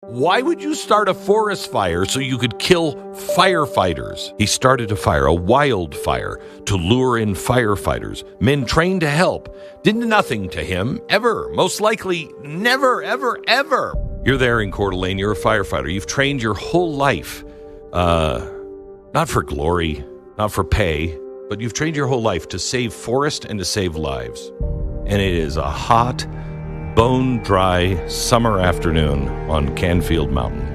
Why would you start a forest fire so you could kill firefighters? He started a fire, a wildfire, to lure in firefighters, men trained to help. Did nothing to him, ever. Most likely, never, ever, ever. You're there in Coeur d'Alene, you're a firefighter. You've trained your whole life, not for glory, not for pay, but you've trained your whole life to save forest and to save lives. And it is a hot, bone-dry summer afternoon on Canfield Mountain.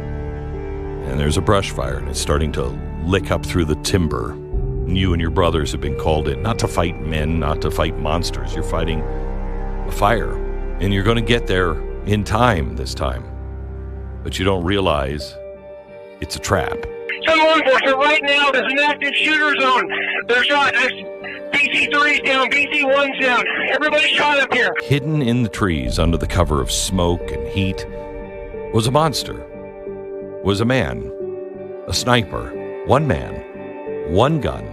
And there's a brush fire, and it's starting to lick up through the timber. And you and your brothers have been called in, not to fight men, not to fight monsters. You're fighting a fire, and you're going to get there in time this time. But you don't realize it's a trap. Some law enforcement right now, there's an active shooter zone. They're shot. BC3's down, BC1's down. Everybody's shot up here. Hidden in the trees under the cover of smoke and heat was a monster, was a man, a sniper, one man, one gun,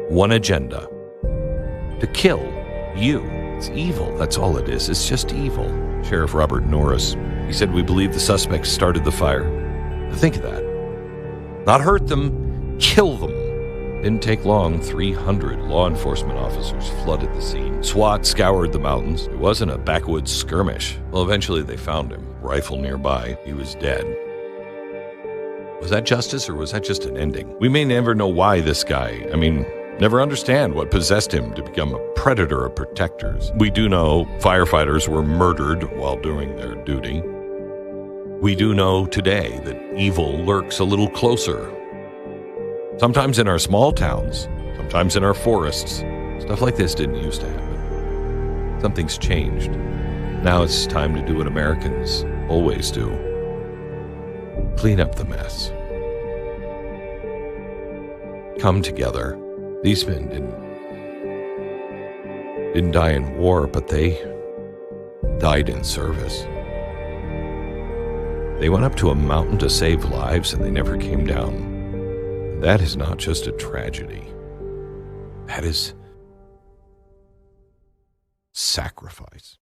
one agenda. To kill you. It's evil. That's all it is. It's just evil. Sheriff Robert Norris, he said, we believe the suspects started the fire. Think of that. Not hurt them, kill them. Didn't take long. 300 law enforcement officers flooded the scene. SWAT scoured the mountains. It wasn't a backwoods skirmish. Well, eventually they found him. Rifle nearby. He was dead. Was that justice or was that just an ending? We may never know why this guy, never understand what possessed him to become a predator of protectors. We do know firefighters were murdered while doing their duty. We do know today that evil lurks a little closer. Sometimes in our small towns, sometimes in our forests. Stuff like this didn't used to happen. Something's changed. Now it's time to do what Americans always do. Clean up the mess. Come together. These men didn't die in war, but they died in service. They went up to a mountain to save lives, and they never came down. That is not just a tragedy. That is sacrifice.